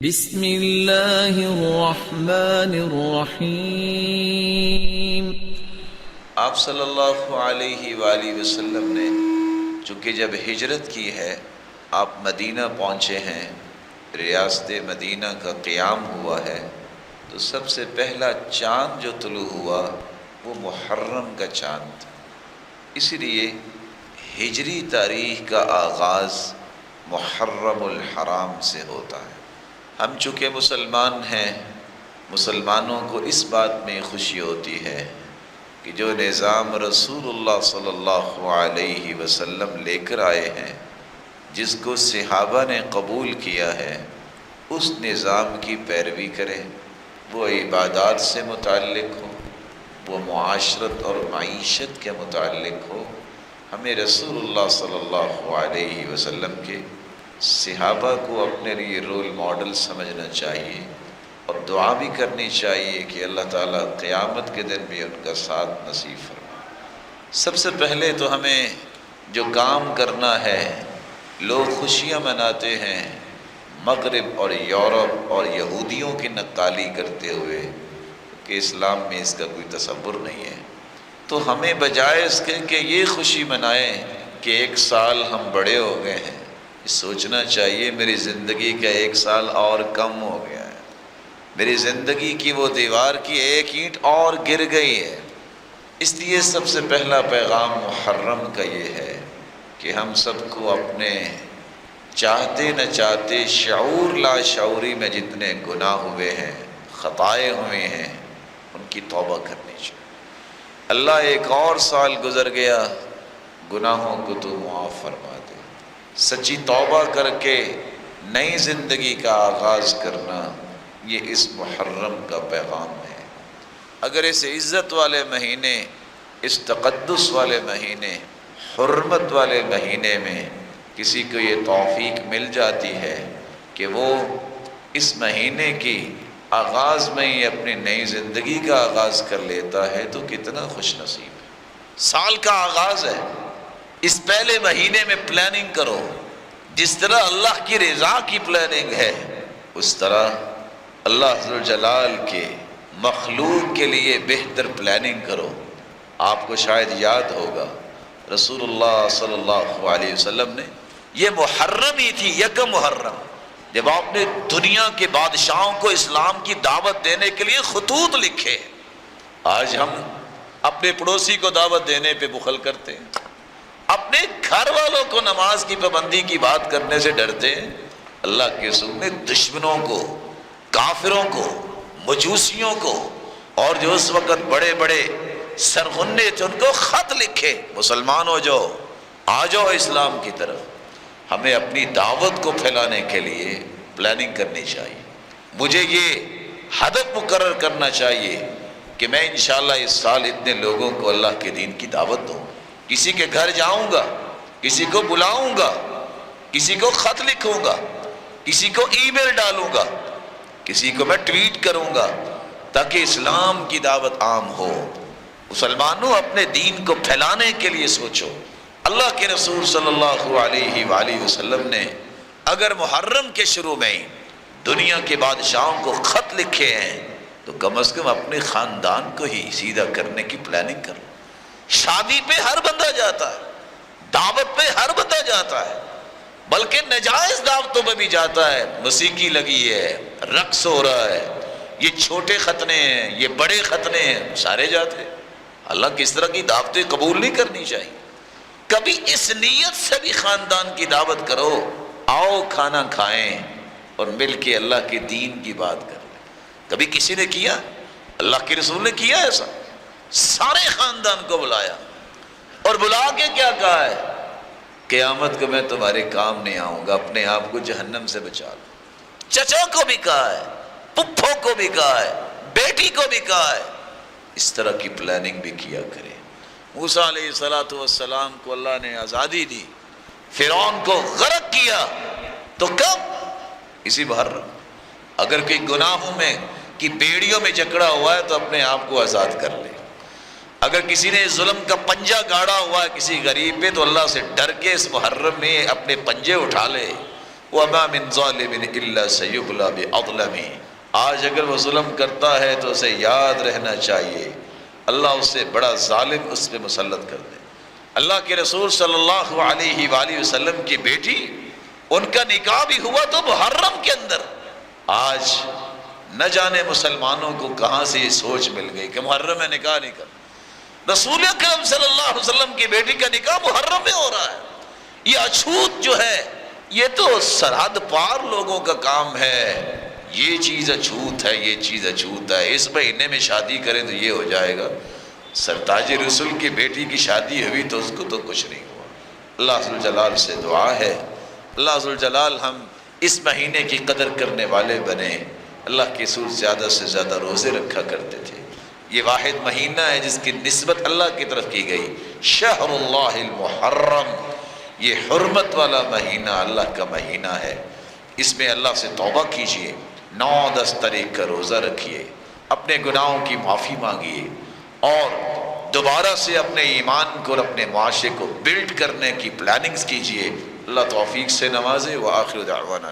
بسم اللہ الرحمن الرحیم۔ آپ صلی اللہ علیہ وآلہ وسلم نے چونکہ جب ہجرت کی ہے، آپ مدینہ پہنچے ہیں، ریاست مدینہ کا قیام ہوا ہے، تو سب سے پہلا چاند جو طلوع ہوا وہ محرم کا چاند تھا۔ اسی لیے ہجری تاریخ کا آغاز محرم الحرام سے ہوتا ہے۔ ہم چونکہ مسلمان ہیں، مسلمانوں کو اس بات میں خوشی ہوتی ہے کہ جو نظام رسول اللہ صلی اللہ علیہ وسلم لے کر آئے ہیں، جس کو صحابہ نے قبول کیا ہے، اس نظام کی پیروی کریں۔ وہ عبادات سے متعلق ہو، وہ معاشرت اور معیشت کے متعلق ہو، ہمیں رسول اللہ صلی اللہ علیہ وسلم کے صحابہ کو اپنے لیے رول ماڈل سمجھنا چاہیے، اور دعا بھی کرنی چاہیے کہ اللہ تعالیٰ قیامت کے دن بھی ان کا ساتھ نصیب فرمائے۔ سب سے پہلے تو ہمیں جو کام کرنا ہے، لوگ خوشیاں مناتے ہیں مغرب اور یورپ اور یہودیوں کی نقالی کرتے ہوئے کہ اسلام میں اس کا کوئی تصور نہیں ہے، تو ہمیں بجائے اس کے کہ یہ خوشی منائیں کہ 1 سال ہم بڑے ہو گئے ہیں، سوچنا چاہیے میری زندگی کا 1 سال اور کم ہو گیا ہے، میری زندگی کی وہ دیوار کی 1 اینٹ اور گر گئی ہے۔ اس لیے سب سے پہلا پیغام محرم کا یہ ہے کہ ہم سب کو اپنے چاہتے نہ چاہتے شعور لا شعوری میں جتنے گناہ ہوئے ہیں، خطائیں ہوئے ہیں، ان کی توبہ کرنی چاہیے۔ اللہ 1 اور سال گزر گیا، گناہوں کو تو معاف فرما دے۔ سچی توبہ کر کے نئی زندگی کا آغاز کرنا، یہ اس محرم کا پیغام ہے۔ اگر اس عزت والے مہینے، اس تقدس والے مہینے، حرمت والے مہینے میں کسی کو یہ توفیق مل جاتی ہے کہ وہ اس مہینے کی آغاز میں ہی اپنی نئی زندگی کا آغاز کر لیتا ہے تو کتنا خوش نصیب ہے۔ سال کا آغاز ہے، اس پہلے مہینے میں پلاننگ کرو۔ جس طرح اللہ کی رضا کی پلاننگ ہے، اس طرح اللہ ذوالجلال کے مخلوق کے لیے بہتر پلاننگ کرو۔ آپ کو شاید یاد ہوگا رسول اللہ صلی اللہ علیہ وسلم نے، یہ محرم ہی تھی، 1 محرم، جب آپ نے دنیا کے بادشاہوں کو اسلام کی دعوت دینے کے لیے خطوط لکھے۔ آج ہم اپنے پڑوسی کو دعوت دینے پہ بخل کرتے ہیں، اپنے گھر والوں کو نماز کی پابندی کی بات کرنے سے ڈرتے ہیں۔ اللہ کے رسول نے دشمنوں کو، کافروں کو، مجوسیوں کو، اور جو اس وقت بڑے بڑے سرغنے تھے، ان کو خط لکھے، مسلمان ہو جاؤ، آ جاؤ اسلام کی طرف۔ ہمیں اپنی دعوت کو پھیلانے کے لیے پلاننگ کرنی چاہیے۔ مجھے یہ ہدف مقرر کرنا چاہیے کہ میں انشاءاللہ اس سال اتنے لوگوں کو اللہ کے دین کی دعوت دوں، کسی کے گھر جاؤں گا، کسی کو بلاؤں گا، کسی کو خط لکھوں گا، کسی کو ای میل ڈالوں گا، کسی کو میں ٹویٹ کروں گا، تاکہ اسلام کی دعوت عام ہو۔ مسلمانوں، اپنے دین کو پھیلانے کے لیے سوچو۔ اللہ کے رسول صلی اللہ علیہ وآلہ وسلم نے اگر محرم کے شروع میں ہی دنیا کے بادشاہوں کو خط لکھے ہیں تو کم از کم اپنے خاندان کو ہی سیدھا کرنے کی پلاننگ کرو۔ شادی پہ ہر بندہ جاتا ہے، دعوت پہ ہر بندہ جاتا ہے، بلکہ نجائز دعوتوں پہ بھی جاتا ہے۔ موسیقی لگی ہے، رقص ہو رہا ہے، یہ چھوٹے ختنے ہیں، یہ بڑے ختنے ہیں، سارے جاتے ہیں۔ اللہ کس طرح کی دعوتیں قبول نہیں کرنی چاہیے۔ کبھی اس نیت سے بھی خاندان کی دعوت کرو، آؤ کھانا کھائیں اور مل کے اللہ کے دین کی بات کریں۔ کبھی کسی نے کیا؟ اللہ کے رسول نے کیا ایسا؟ سارے خاندان کو بلایا اور بلا کے کیا کہا ہے؟ قیامت کو میں تمہارے کام نہیں آؤں گا، اپنے آپ کو جہنم سے بچا لو۔ چچا کو بھی کہا ہے، پپھو کو بھی کہا ہے، بیٹی کو بھی کہا ہے۔ اس طرح کی پلاننگ بھی کیا کرے۔ موسیٰ علیہ السلام کو اللہ نے آزادی دی، فرعون کو غرق کیا، تو کب؟ اسی محرم۔ اگر کوئی گناہوں میں کی بیڑیوں میں جکڑا ہوا ہے تو اپنے آپ کو آزاد کر لے۔ اگر کسی نے ظلم کا پنجہ گاڑا ہوا ہے کسی غریب پہ تو اللہ سے ڈر کے اس محرم میں اپنے پنجے اٹھا لے، وَمَا مِن ظَالِمٍ إِلَّا سَيُبْلَى بِأَظْلَمِهِ۔ آج اگر وہ ظلم کرتا ہے تو اسے یاد رہنا چاہیے اللہ اسے بڑا ظالم اس پہ مسلط کر دے۔ اللہ کے رسول صلی اللہ علیہ وآلہ وسلم کی بیٹی، ان کا نکاح بھی ہوا تو محرم کے اندر۔ آج نہ جانے مسلمانوں کو کہاں سے یہ سوچ مل گئی کہ محرم میں نکاح نہیں کرنا۔ رسول اکرم صلی اللہ علیہ وسلم کی بیٹی کا نکاح محرم میں ہو رہا ہے۔ یہ اچھوت جو ہے یہ تو سرحد پار لوگوں کا کام ہے، یہ چیز اچھوت ہے، یہ چیز اچھوت ہے، اس مہینے میں شادی کریں تو یہ ہو جائے گا۔ سرتاج رسول کی بیٹی کی شادی ہوئی تو اس کو تو کچھ نہیں ہوا۔ اللہ ذوالجلال سے دعا ہے اللہ ذوالجلال ہم اس مہینے کی قدر کرنے والے بنے۔ اللہ کے رسول زیادہ سے زیادہ روزے رکھا کرتے تھے۔ یہ واحد مہینہ ہے جس کی نسبت اللہ کی طرف کی گئی، شہر اللہ المحرم، یہ حرمت والا مہینہ اللہ کا مہینہ ہے۔ اس میں اللہ سے توبہ کیجئے، 9-10 تاریخ کا روزہ رکھیے، اپنے گناہوں کی معافی مانگیے اور دوبارہ سے اپنے ایمان کو اور اپنے معاشرے کو بلڈ کرنے کی پلاننگز کیجئے۔ اللہ توفیق سے نوازے۔ وآخر دعوانا